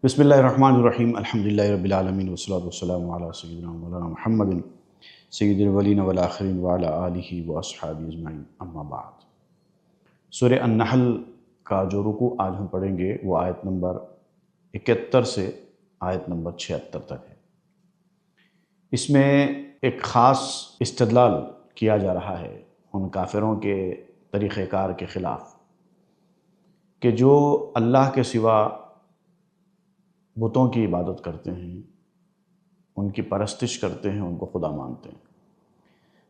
بسم اللہ الرحمن الرحیم الحمدللہ رب العالمین والصلاة والسلام علی سیدنا مولانا محمد سید الاولین والآخرین وعلی آلہ واصحابہ اجمعین اما بعد۔ سورہ النحل کا جو رکوع آج ہم پڑھیں گے وہ آیت نمبر 71 سے آیت نمبر 76 تک ہے۔ اس میں ایک خاص استدلال کیا جا رہا ہے ان کافروں کے طریقہ کار کے خلاف کہ جو اللہ کے سوا بتوں کی عبادت کرتے ہیں، ان کی پرستش کرتے ہیں، ان کو خدا مانتے ہیں۔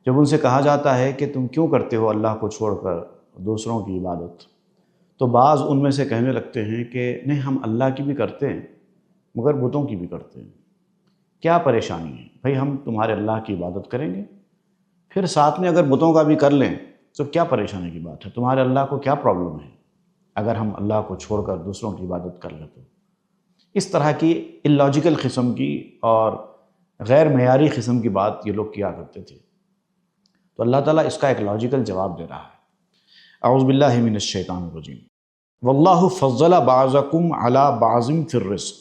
جب ان سے کہا جاتا ہے کہ تم کیوں کرتے ہو اللہ کو چھوڑ کر دوسروں کی عبادت، تو بعض ان میں سے کہنے لگتے ہیں کہ نہیں، ہم اللہ کی بھی کرتے ہیں مگر بتوں کی بھی کرتے ہیں، کیا پریشانی ہے بھئی، ہم تمہارے اللہ کی عبادت کریں گے، پھر ساتھ میں اگر بتوں کا بھی کر لیں تو کیا پریشانی کی بات ہے، تمہارے اللہ کو کیا پرابلم ہے اگر ہم اللہ کو چھوڑ کر دوسروں کی عبادت کر لیں تو۔ اس طرح کی اللاجیکل قسم کی اور غیر معیاری قسم کی بات یہ لوگ کیا کرتے تھے، تو اللہ تعالیٰ اس کا ایک لاجیکل جواب دے رہا ہے۔ اعوذ باللہ من الشیطان الرجیم۔ واللہ فضل بعضکم علی بعض فی الرزق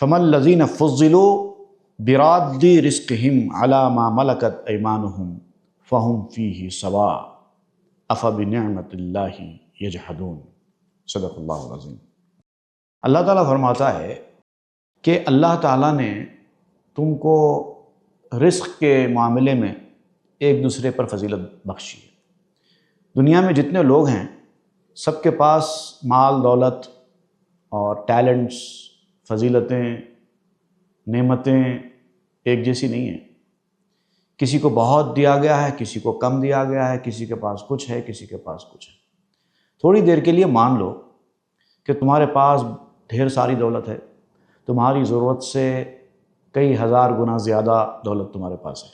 فما الذین فضلوا براد رزقہم علی ما ملکت ایمانہم فہم فیہ سواء افبنعمت اللہ یجحدون۔ صدق اللہ العظیم۔ اللہ تعالیٰ فرماتا ہے کہ اللہ تعالیٰ نے تم کو رزق کے معاملے میں ایک دوسرے پر فضیلت بخشی ہے۔ دنیا میں جتنے لوگ ہیں سب کے پاس مال دولت اور ٹیلنٹس، فضیلتیں، نعمتیں ایک جیسی نہیں ہیں۔ کسی کو بہت دیا گیا ہے، کسی کو کم دیا گیا ہے، کسی کے پاس کچھ ہے، کسی کے پاس کچھ ہے۔ تھوڑی دیر کے لیے مان لو کہ تمہارے پاس ڈھیر ساری دولت ہے، تمہاری ضرورت سے کئی ہزار گنا زیادہ دولت تمہارے پاس ہے،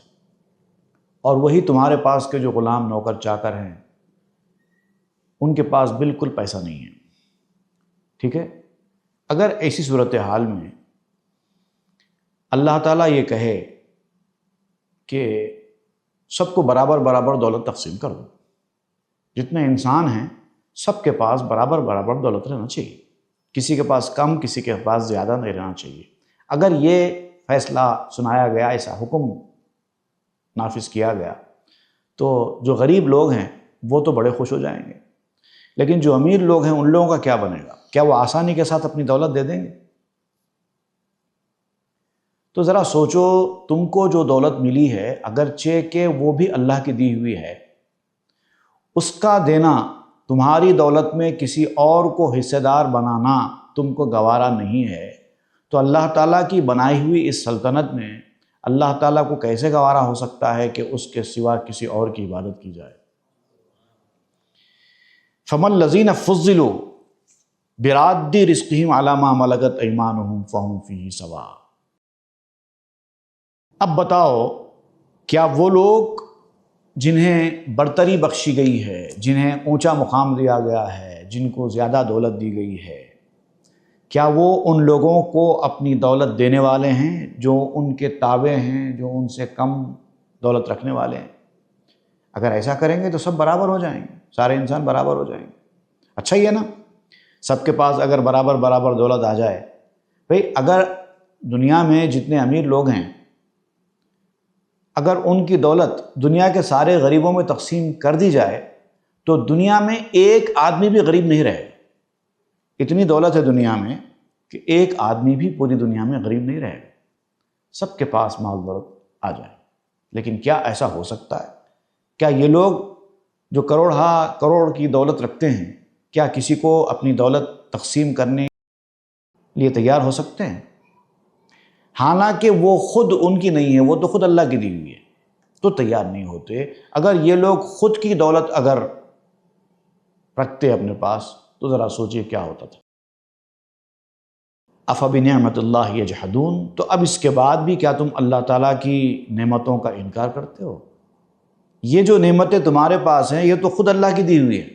اور وہی تمہارے پاس کے جو غلام نوکر چاکر ہیں ان کے پاس بالکل پیسہ نہیں ہے، ٹھیک ہے؟ اگر ایسی صورتحال میں اللہ تعالیٰ یہ کہے کہ سب کو برابر برابر دولت تقسیم کر دو، جتنے انسان ہیں سب کے پاس برابر برابر دولت رہنا چاہیے، کسی کے پاس کم کسی کے پاس زیادہ نہیں رہنا چاہیے، اگر یہ فیصلہ سنایا گیا، ایسا حکم نافذ کیا گیا تو جو غریب لوگ ہیں وہ تو بڑے خوش ہو جائیں گے، لیکن جو امیر لوگ ہیں ان لوگوں کا کیا بنے گا؟ کیا وہ آسانی کے ساتھ اپنی دولت دے دیں گے؟ تو ذرا سوچو، تم کو جو دولت ملی ہے اگرچہ کہ وہ بھی اللہ کی دی ہوئی ہے، اس کا دینا، تمہاری دولت میں کسی اور کو حصہ دار بنانا تم کو گوارا نہیں ہے، تو اللہ تعالیٰ کی بنائی ہوئی اس سلطنت میں اللہ تعالیٰ کو کیسے گوارا ہو سکتا ہے کہ اس کے سوا کسی اور کی عبادت کی جائے؟ فَمَا الَّذِينَ فُضِّلُوا بِرَادِّ رِزْقِهِمْ عَلَى مَا مَلَكَتْ أَيْمَانُهُمْ فَهُمْ فِيهِ سَوَاءٌ۔ اب بتاؤ، کیا وہ لوگ جنہیں برتری بخشی گئی ہے، جنہیں اونچا مقام دیا گیا ہے، جن کو زیادہ دولت دی گئی ہے، کیا وہ ان لوگوں کو اپنی دولت دینے والے ہیں جو ان کے تابع ہیں، جو ان سے کم دولت رکھنے والے ہیں؟ اگر ایسا کریں گے تو سب برابر ہو جائیں گے، سارے انسان برابر ہو جائیں گے۔ اچھا ہی ہے نا، سب کے پاس اگر برابر برابر دولت آ جائے۔ بھئی اگر دنیا میں جتنے امیر لوگ ہیں، اگر ان کی دولت دنیا کے سارے غریبوں میں تقسیم کر دی جائے تو دنیا میں ایک آدمی بھی غریب نہیں رہے۔ اتنی دولت ہے دنیا میں کہ ایک آدمی بھی پوری دنیا میں غریب نہیں رہے، سب کے پاس مال دولت آ جائے۔ لیکن کیا ایسا ہو سکتا ہے؟ کیا یہ لوگ جو کروڑ کروڑ کی دولت رکھتے ہیں، کیا کسی کو اپنی دولت تقسیم کرنے لیے تیار ہو سکتے ہیں؟ حالانکہ وہ خود ان کی نہیں ہے، وہ تو خود اللہ کی دی ہوئی ہے، تو تیار نہیں ہوتے۔ اگر یہ لوگ خود کی دولت اگر رکھتے اپنے پاس تو ذرا سوچئے کیا ہوتا تھا۔ افبنعمت اللہ یجحدون۔ تو اب اس کے بعد بھی کیا تم اللہ تعالیٰ کی نعمتوں کا انکار کرتے ہو؟ یہ جو نعمتیں تمہارے پاس ہیں یہ تو خود اللہ کی دی ہوئی ہیں،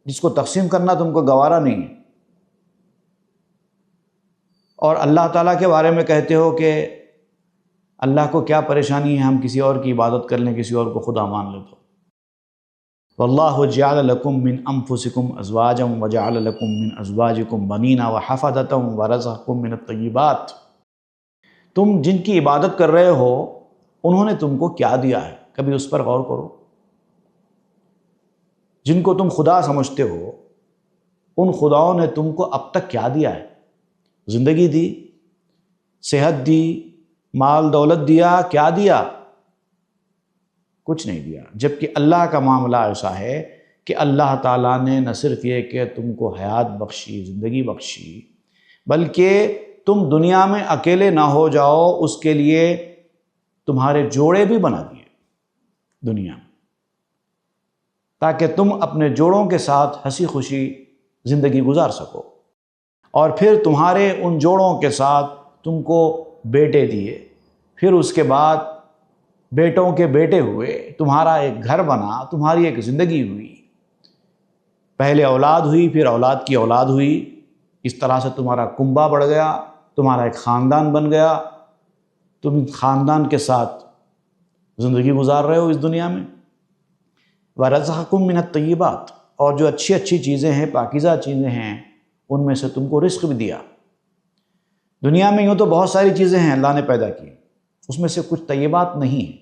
جس کو تقسیم کرنا تم کو گوارا نہیں ہے، اور اللہ تعالیٰ کے بارے میں کہتے ہو کہ اللہ کو کیا پریشانی ہے، ہم کسی اور کی عبادت کر لیں، کسی اور کو خدا مان لیں تو۔ واللہ جعل لکم من انفسکم ازواجا وجعل لکم من ازواجکم بنین وحفدۃ ورزقکم من الطیبات۔ تم جن کی عبادت کر رہے ہو انہوں نے تم کو کیا دیا ہے، کبھی اس پر غور کرو۔ جن کو تم خدا سمجھتے ہو ان خداؤں نے تم کو اب تک کیا دیا ہے؟ زندگی دی، صحت دی، مال دولت دیا، کیا دیا؟ کچھ نہیں دیا۔ جبکہ اللہ کا معاملہ ایسا ہے کہ اللہ تعالیٰ نے نہ صرف یہ کہ تم کو حیات بخشی، زندگی بخشی، بلکہ تم دنیا میں اکیلے نہ ہو جاؤ اس کے لیے تمہارے جوڑے بھی بنا دیے دنیا میں، تاکہ تم اپنے جوڑوں کے ساتھ ہنسی خوشی زندگی گزار سکو۔ اور پھر تمہارے ان جوڑوں کے ساتھ تم کو بیٹے دیے، پھر اس کے بعد بیٹوں کے بیٹے ہوئے، تمہارا ایک گھر بنا، تمہاری ایک زندگی ہوئی، پہلے اولاد ہوئی، پھر اولاد کی اولاد ہوئی، اس طرح سے تمہارا کنبہ بڑھ گیا، تمہارا ایک خاندان بن گیا، تم خاندان کے ساتھ زندگی گزار رہے ہو اس دنیا میں۔ وَرَزَقَكُم مِّنَ الطَّيِّبَاتِ، اور جو اچھی اچھی چیزیں ہیں، پاکیزہ چیزیں ہیں، ان میں سے تم کو رزق بھی دیا۔ دنیا میں یوں تو بہت ساری چیزیں ہیں اللہ نے پیدا کی، اس میں سے کچھ طیبات نہیں ہیں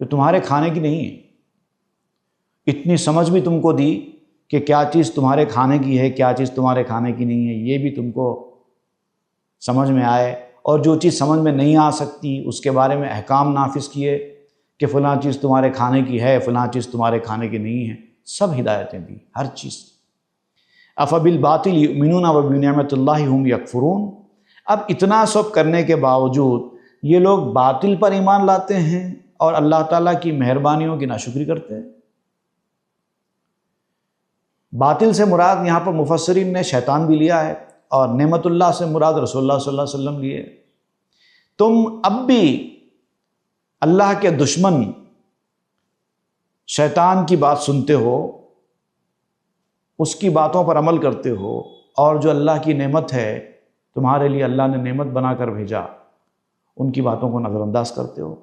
جو تمہارے کھانے کی نہیں ہے۔ اتنی سمجھ بھی تم کو دی کہ کیا چیز تمہارے کھانے کی ہے، کیا چیز تمہارے کھانے کی نہیں ہے، یہ بھی تم کو سمجھ میں آئے۔ اور جو چیز سمجھ میں نہیں آ سکتی اس کے بارے میں احکام نافذ کیے کہ فلاں چیز تمہارے کھانے کی ہے، فلاں چیز تمہارے کھانے کی نہیں ہے، سب ہدایتیں دی، ہر چیز۔ أَفَبِالْبَاطِلِ يُؤْمِنُونَ وَبِنِعْمَةِ اللَّهِ هُمْ يَكْفُرُونَ۔ اب اتنا سب کرنے کے باوجود یہ لوگ باطل پر ایمان لاتے ہیں اور اللہ تعالیٰ کی مہربانیوں کی ناشکری کرتے ہیں۔ باطل سے مراد یہاں پر مفسرین نے شیطان بھی لیا ہے، اور نعمت اللہ سے مراد رسول اللہ صلی اللہ علیہ وسلم لیے۔ تم اب بھی اللہ کے دشمن شیطان کی بات سنتے ہو، اس کی باتوں پر عمل کرتے ہو، اور جو اللہ کی نعمت ہے تمہارے لیے اللہ نے نعمت بنا کر بھیجا، ان کی باتوں کو نظر انداز کرتے ہو،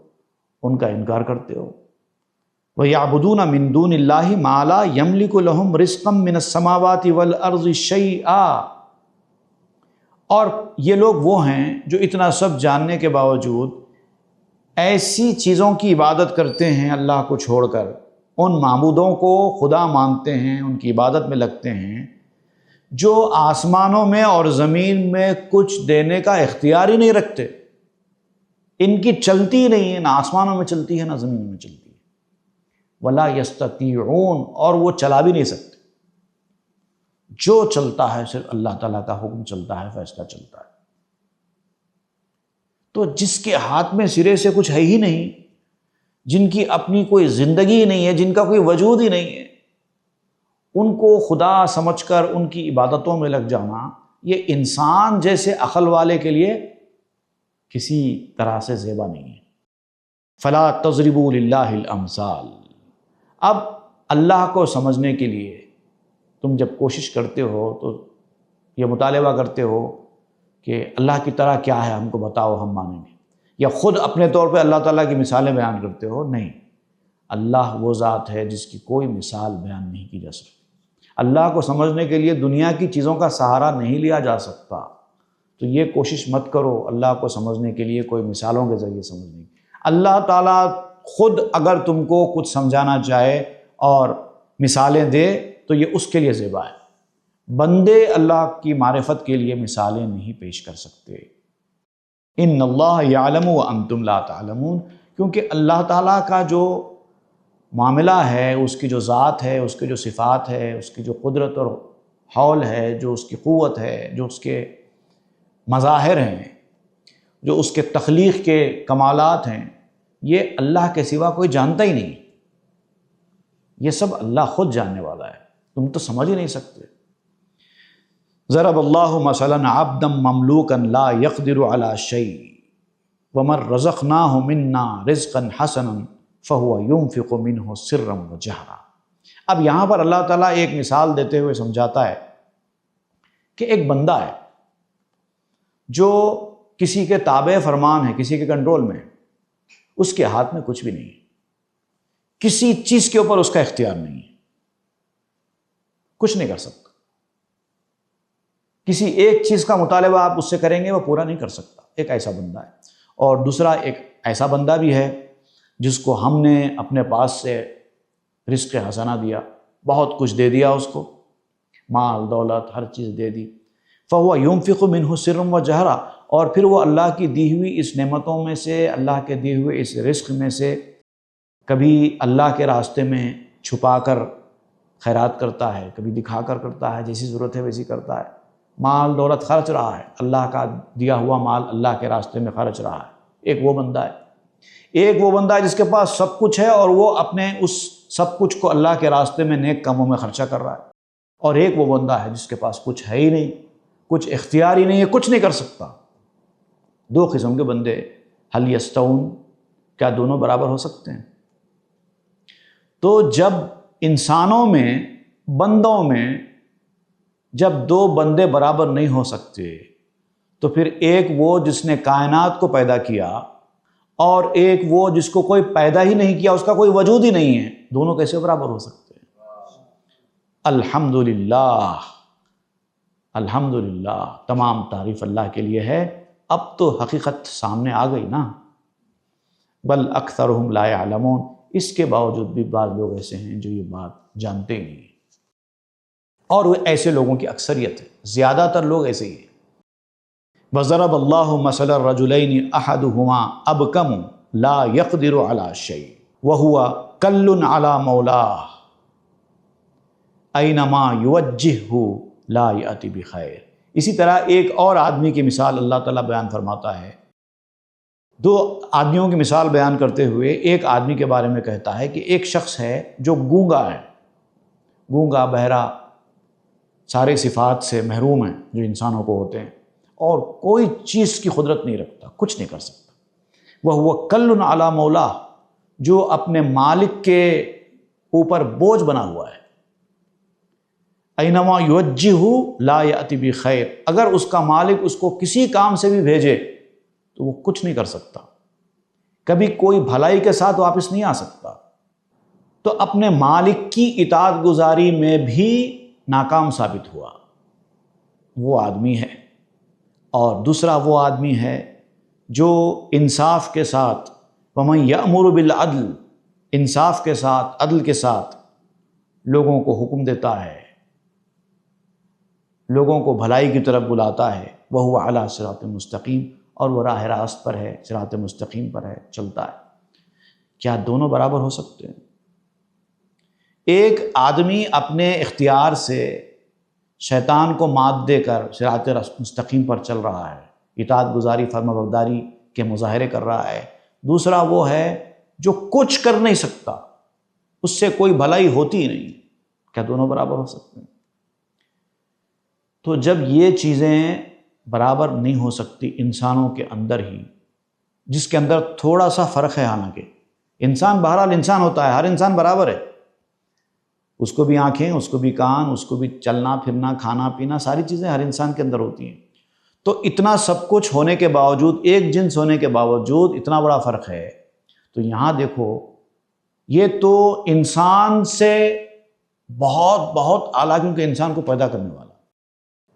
ان کا انکار کرتے ہو۔ وَيَعْبُدُونَ مِن دُونِ اللَّهِ مَا لَا يَمْلِكُ لَهُمْ رِزْقًا مِّنَ السَّمَاوَاتِ وَالْأَرْضِ شَيْئًا۔ اور یہ لوگ وہ ہیں جو اتنا سب جاننے کے باوجود ایسی چیزوں کی عبادت کرتے ہیں اللہ کو چھوڑ کر، ان معبودوں کو خدا مانتے ہیں، ان کی عبادت میں لگتے ہیں، جو آسمانوں میں اور زمین میں کچھ دینے کا اختیار ہی نہیں رکھتے۔ ان کی چلتی ہی نہیں ہے، نہ آسمانوں میں چلتی ہے نہ زمین میں چلتی ہے۔ وَلَا يَسْتَطِيعُونَ، اور وہ چلا بھی نہیں سکتے۔ جو چلتا ہے صرف اللہ تعالیٰ کا حکم چلتا ہے، فیصلہ چلتا ہے۔ تو جس کے ہاتھ میں سرے سے کچھ ہے ہی نہیں، جن کی اپنی کوئی زندگی نہیں ہے، جن کا کوئی وجود ہی نہیں ہے، ان کو خدا سمجھ کر ان کی عبادتوں میں لگ جانا، یہ انسان جیسے عقل والے کے لیے کسی طرح سے زیبا نہیں ہے۔ فَلَا تَضْرِبُوا لِلَّهِ الْأَمْثَالَ۔ اب اللہ کو سمجھنے کے لیے تم جب کوشش کرتے ہو تو یہ مطالبہ کرتے ہو کہ اللہ کی طرح کیا ہے ہم کو بتاؤ، ہم مانیں گے، یا خود اپنے طور پہ اللہ تعالیٰ کی مثالیں بیان کرتے ہو، نہیں، اللہ وہ ذات ہے جس کی کوئی مثال بیان نہیں کی جا سکتی۔ اللہ کو سمجھنے کے لیے دنیا کی چیزوں کا سہارا نہیں لیا جا سکتا، تو یہ کوشش مت کرو اللہ کو سمجھنے کے لیے کوئی مثالوں کے ذریعے سمجھنے کی۔ اللہ تعالیٰ خود اگر تم کو کچھ سمجھانا چاہے اور مثالیں دے تو یہ اس کے لیے زیبا ہے۔ بندے اللہ کی معرفت کے لیے مثالیں نہیں پیش کر سکتے۔ ان اللہ یعلم وانتم لا تعلمون، کیونکہ اللہ تعالیٰ کا جو معاملہ ہے، اس کی جو ذات ہے، اس کی جو صفات ہے، اس کی جو قدرت اور حول ہے، جو اس کی قوت ہے، جو اس کے مظاہر ہیں، جو اس کے تخلیق کے کمالات ہیں، یہ اللہ کے سوا کوئی جانتا ہی نہیں۔ یہ سب اللہ خود جاننے والا ہے، تم تو سمجھ ہی نہیں سکتے۔ ضرب اللہ مثلا عبدا مملوکا لا يقدر على شيء ومن رزقناه منا رزقا حسنا فهو ينفق منه سرا وجهرا۔ اب یہاں پر اللہ تعالیٰ ایک مثال دیتے ہوئے سمجھاتا ہے کہ ایک بندہ ہے جو کسی کے تابع فرمان ہے، کسی کے کنٹرول میں ہے، اس کے ہاتھ میں کچھ بھی نہیں ہے، کسی چیز کے اوپر اس کا اختیار نہیں ہے، کچھ نہیں کر سکتا۔ کسی ایک چیز کا مطالبہ آپ اس سے کریں گے وہ پورا نہیں کر سکتا، ایک ایسا بندہ ہے۔ اور دوسرا ایک ایسا بندہ بھی ہے جس کو ہم نے اپنے پاس سے رزق حسنہ دیا، بہت کچھ دے دیا، اس کو مال دولت ہر چیز دے دی، فَهُوَ يُنْفِقُ مِنْهُ سِرًّا وَجَهْرًا، اور پھر وہ اللہ کی دی ہوئی اس نعمتوں میں سے، اللہ کے دیے ہوئے اس رزق میں سے کبھی اللہ کے راستے میں چھپا کر خیرات کرتا ہے، کبھی دکھا کر کرتا ہے، جیسی ضرورت ہے ویسی کرتا ہے، مال دولت خرچ رہا ہے، اللہ کا دیا ہوا مال اللہ کے راستے میں خرچ رہا ہے۔ ایک وہ بندہ ہے، ایک وہ بندہ ہے جس کے پاس سب کچھ ہے اور وہ اپنے اس سب کچھ کو اللہ کے راستے میں نیک کاموں میں خرچہ کر رہا ہے، اور ایک وہ بندہ ہے جس کے پاس کچھ ہے ہی نہیں، کچھ اختیار ہی نہیں ہے، کچھ نہیں کر سکتا۔ دو قسم کے بندے، هل یستوون، کیا دونوں برابر ہو سکتے ہیں؟ تو جب انسانوں میں، بندوں میں جب دو بندے برابر نہیں ہو سکتے تو پھر ایک وہ جس نے کائنات کو پیدا کیا اور ایک وہ جس کو کوئی پیدا ہی نہیں کیا، اس کا کوئی وجود ہی نہیں ہے، دونوں کیسے برابر ہو سکتے ہیں؟ الحمدللہ، الحمدللہ، تمام تعریف اللہ کے لیے ہے۔ اب تو حقیقت سامنے آ گئی نا، بل اکثرہم لا یعلمون، اس کے باوجود بھی بعض لوگ ایسے ہیں جو یہ بات جانتے ہی نہیں، اور وہ ایسے لوگوں کی اکثریت ہے، زیادہ تر لوگ ایسے ہی ہیں۔ وَضَرَبَ اللَّهُ مَثَلَ الرَّجُلَيْنِ أَحَدُهُمَا أَبْكَمُ لَا يَقْدِرُ عَلَى شَيْءٍ وَهُوَ كَلٌّ عَلَى مَوْلَاهُ أَيْنَمَا يُوَجِّههُ لَا يَأْتِ بِخَيْرٍ۔ اسی طرح ایک اور آدمی کی مثال اللہ تعالیٰ بیان فرماتا ہے، دو آدمیوں کی مثال بیان کرتے ہوئے ایک آدمی کے بارے میں کہتا ہے کہ ایک شخص ہے جو گونگا ہے، گونگا بہرا، سارے صفات سے محروم ہیں جو انسانوں کو ہوتے ہیں، اور کوئی چیز کی قدرت نہیں رکھتا، کچھ نہیں کر سکتا۔ وَهُوَ كَلٌّ عَلَى مَوْلَاهُ، جو اپنے مالک کے اوپر بوجھ بنا ہوا ہے۔ اَيْنَمَا يُوَجِّهُ لَا يَأْتِ بِخَيْرٍ، اگر اس کا مالک اس کو کسی کام سے بھی بھیجے تو وہ کچھ نہیں کر سکتا، کبھی کوئی بھلائی کے ساتھ واپس نہیں آ سکتا۔ تو اپنے مالک کی اطاعت گزاری میں بھی ناکام ثابت ہوا، وہ آدمی ہے۔ اور دوسرا وہ آدمی ہے جو انصاف کے ساتھ، وَمَن يَأْمُرُ بِالْعَدْلِ، انصاف کے ساتھ، عدل کے ساتھ لوگوں کو حکم دیتا ہے، لوگوں کو بھلائی کی طرف بلاتا ہے، وَهُوَ عَلَى صِرَاطٍ مُسْتَقِيمٍ، اور وہ راہ راست پر ہے، صراط مستقیم پر ہے، چلتا ہے۔ کیا دونوں برابر ہو سکتے ہیں؟ ایک آدمی اپنے اختیار سے شیطان کو مات دے کر صراط مستقیم پر چل رہا ہے، اطاعت گزاری فرمانبرداری کے مظاہرے کر رہا ہے۔ دوسرا وہ ہے جو کچھ کر نہیں سکتا، اس سے کوئی بھلائی ہوتی ہی نہیں۔ کیا دونوں برابر ہو سکتے ہیں؟ تو جب یہ چیزیں برابر نہیں ہو سکتی انسانوں کے اندر ہی، جس کے اندر تھوڑا سا فرق ہے، حالانکہ انسان بہرحال انسان ہوتا ہے، ہر انسان برابر ہے، اس کو بھی آنکھیں، اس کو بھی کان، اس کو بھی چلنا پھرنا، کھانا پینا، ساری چیزیں ہر انسان کے اندر ہوتی ہیں۔ تو اتنا سب کچھ ہونے کے باوجود، ایک جنس ہونے کے باوجود اتنا بڑا فرق ہے۔ تو یہاں دیکھو، یہ تو انسان سے بہت بہت اعلیٰ، کیونکہ انسان کو پیدا کرنے والا،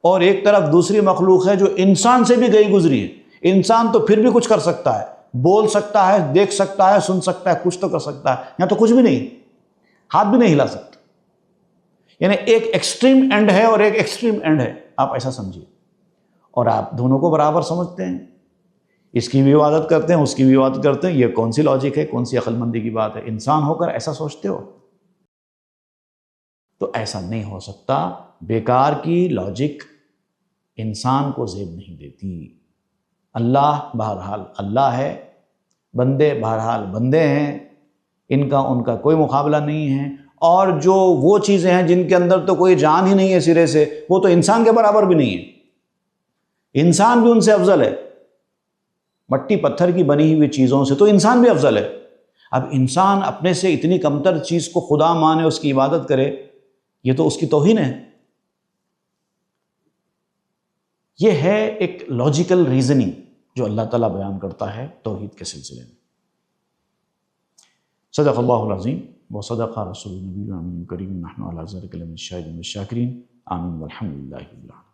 اور ایک طرف دوسری مخلوق ہے جو انسان سے بھی گئی گزری ہے۔ انسان تو پھر بھی کچھ کر سکتا ہے، بول سکتا ہے، دیکھ سکتا ہے، سن سکتا ہے، کچھ تو کر سکتا ہے، یہاں تو کچھ بھی نہیں، ہاتھ بھی نہیں ہلا سکتا۔ یعنی ایک ایکسٹریم اینڈ ہے اور ایک ایکسٹریم اینڈ ہے، آپ ایسا سمجھیے، اور آپ دونوں کو برابر سمجھتے ہیں، اس کی بھی عبادت کرتے ہیں، اس کی بھی عبادت کرتے ہیں۔ یہ کون سی لاجک ہے، کون سی عقل مندی کی بات ہے؟ انسان ہو کر ایسا سوچتے ہو؟ تو ایسا نہیں ہو سکتا۔ بیکار کی لاجک انسان کو زیب نہیں دیتی۔ اللہ بہرحال اللہ ہے، بندے بہرحال بندے ہیں، ان کا کوئی مقابلہ نہیں ہے۔ اور جو وہ چیزیں ہیں جن کے اندر تو کوئی جان ہی نہیں ہے سرے سے، وہ تو انسان کے برابر بھی نہیں ہے، انسان بھی ان سے افضل ہے۔ مٹی پتھر کی بنی ہوئی چیزوں سے تو انسان بھی افضل ہے۔ اب انسان اپنے سے اتنی کمتر چیز کو خدا مانے، اس کی عبادت کرے، یہ تو اس کی توہین ہے۔ یہ ہے ایک لاجیکل ریزننگ جو اللہ تعالیٰ بیان کرتا ہے توحید کے سلسلے میں۔ صدق اللہ العظیم و صدق رسول النبی الامین کریم نحن علی ذلک لمن الشاہدین والشاکرین آمین والحمد للہ رب العالمین.